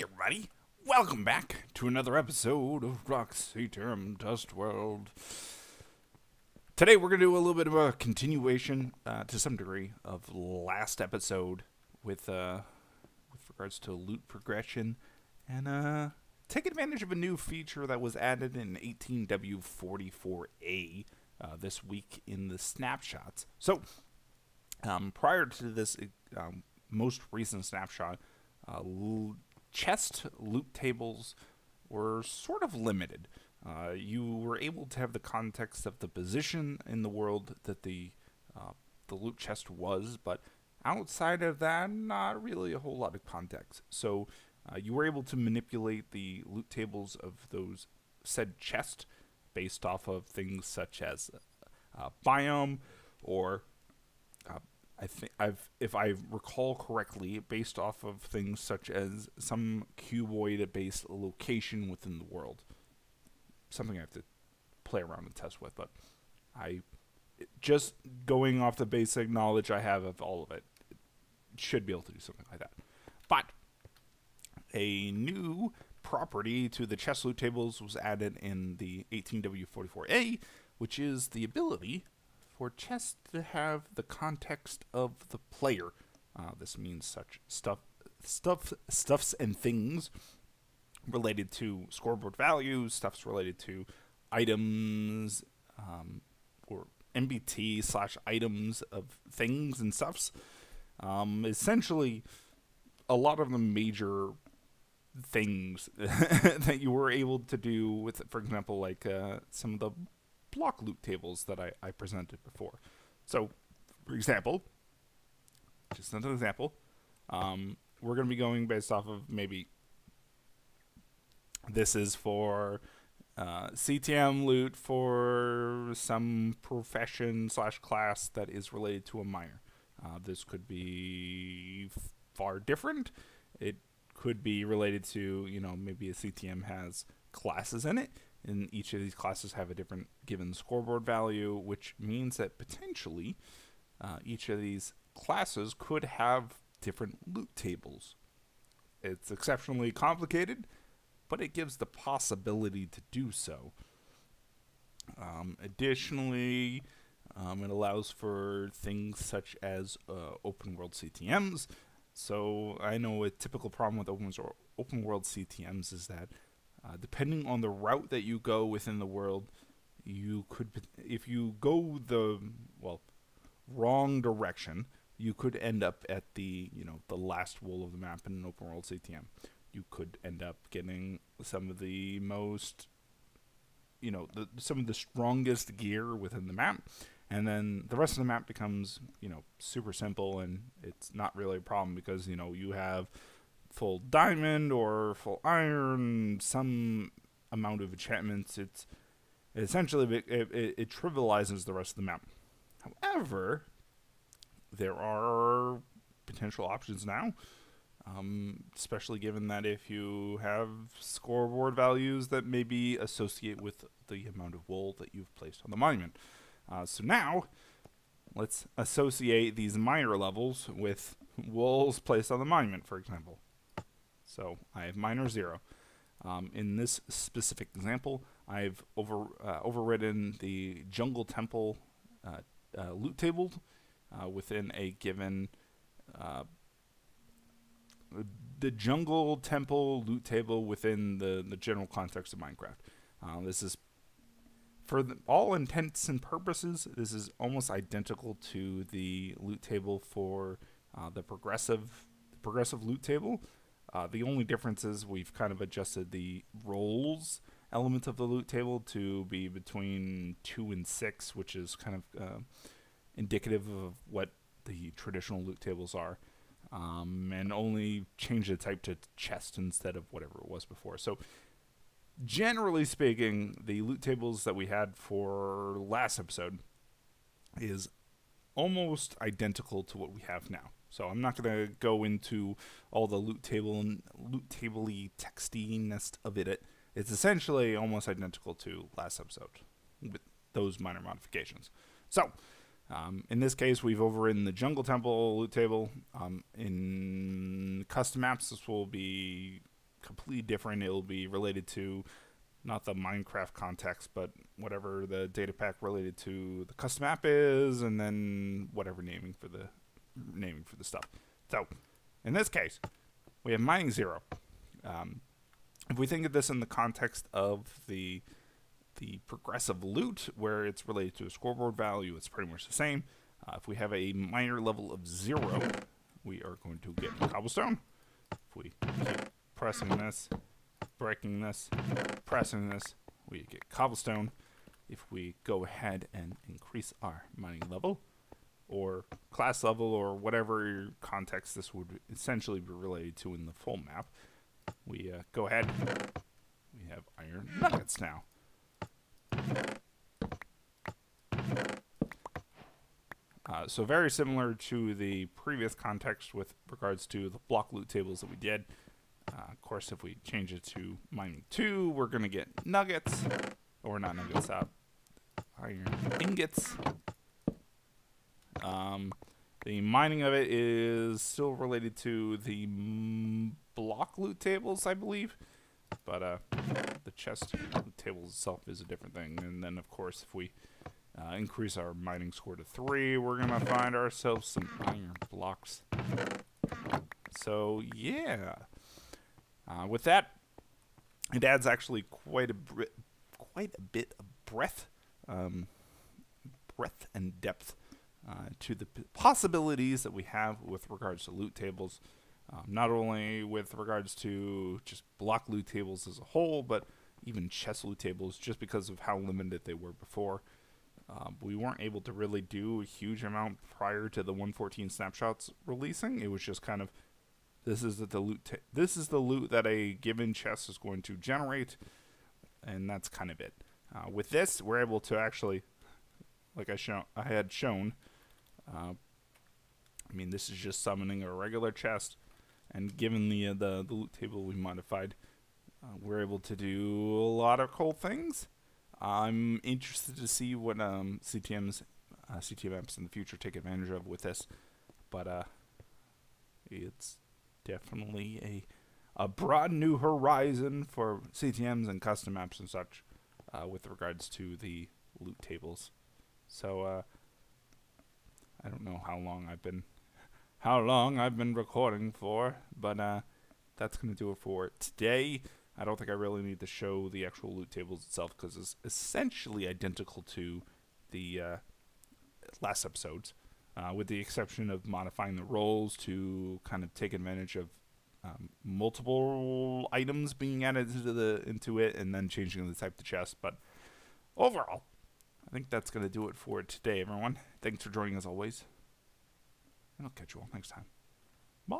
Hey everybody, welcome back to another episode of Rock's CTM Dust World. Today we're going to do a little bit of a continuation, to some degree, of last episode with regards to loot progression and take advantage of a new feature that was added in 18W44A this week in the Snapshots. So, prior to this most recent snapshot, chest loot tables were sort of limited. You were able to have the context of the position in the world that the loot chest was, but outside of that, not really a whole lot of context. So you were able to manipulate the loot tables of those said chest based off of things such as biome or if I recall correctly, based off of things such as some cuboid-based location within the world. Something I have to play around and test with, but just going off the basic knowledge I have of all of it, should be able to do something like that. But a new property to the chest loot tables was added in the 18W44A, which is the ability for chests to have the context of the player. This means such stuffs and things related to scoreboard values, stuffs related to items, or MBT/items of things and stuffs. Essentially, a lot of the major things that you were able to do with, for example, like some of the block loot tables that I presented before. So, for example, just another example, we're going to be going based off of maybe this is for CTM loot for some profession/class that is related to a miner. This could be far different. It could be related to, maybe a CTM has classes in it, and each of these classes have a different given scoreboard value, which means that potentially each of these classes could have different loot tables. It's exceptionally complicated, but it gives the possibility to do so. Additionally, it allows for things such as open world CTMs. So I know a typical problem with open world CTMs is that depending on the route that you go within the world, you could, if you go the wrong direction, you could end up at the the last wall of the map in an open world CTM. You could end up getting some of the most, some of the strongest gear within the map, and then the rest of the map becomes super simple, and it's not really a problem because you have full diamond or full iron, some amount of enchantments. It's essentially it trivializes the rest of the map. However, there are potential options now, especially given that if you have scoreboard values that maybe associate with the amount of wool that you've placed on the monument. So now, let's associate these miner levels with wools placed on the monument, for example. So I have miner 0. In this specific example, I've overridden the jungle temple loot table within a given the jungle temple loot table within the general context of Minecraft. This is, for all intents and purposes, this is almost identical to the loot table for the progressive loot table. The only difference is we've kind of adjusted the roles element of the loot table to be between 2 and 6, which is kind of indicative of what the traditional loot tables are, and only change the type to chest instead of whatever it was before. So, generally speaking, the loot tables that we had for last episode is almost identical to what we have now. So I'm not going to go into all the loot table-y textiness of it. It's essentially almost identical to last episode with those minor modifications. So in this case, we've overridden the jungle temple loot table. In custom maps, this will be completely different. It'll be related to not the Minecraft context, but whatever the data pack related to the custom app is, and then whatever naming for the stuff. So, in this case, we have mining 0. If we think of this in the context of the progressive loot, where it's related to a scoreboard value, it's pretty much the same. If we have a miner level of 0, we are going to get cobblestone. If we keep pressing this, breaking this, pressing this, we get cobblestone. If we go ahead and increase our mining level, or class level, or whatever context this would essentially be related to in the full map, we go ahead, we have iron nuggets now. So very similar to the previous context with regards to the block loot tables that we did. Of course, if we change it to mining 2, we're going to get nuggets, or not nuggets, iron ingots. The mining of it is still related to the block loot tables, I believe. But the chest loot tables itself is a different thing. And then, of course, if we increase our mining score to 3, we're going to find ourselves some iron blocks. So, yeah. With that, it adds actually quite a bit of breadth and depth to the possibilities that we have with regards to loot tables. Not only with regards to just block loot tables as a whole, but even chest loot tables, just because of how limited they were before. We weren't able to really do a huge amount prior to the 1.14 snapshots releasing. It was just kind of, this is the loot. This is the loot that a given chest is going to generate, and that's kind of it. With this, we're able to actually, like I had shown. I mean, this is just summoning a regular chest, and given the loot table we modified, we're able to do a lot of cool things. I'm interested to see what CTM apps in the future take advantage of with this, but it's definitely a broad new horizon for CTMs and custom apps and such with regards to the loot tables. So I don't know how long I've been recording for, but that's gonna do it for today. I don't think I really need to show the actual loot tables itself, because it's essentially identical to the last episodes, with the exception of modifying the roles to kind of take advantage of multiple items being added into it, and then changing the type of chest. But overall, I think that's going to do it for today, everyone. Thanks for joining as always, and I'll catch you all next time. Bye!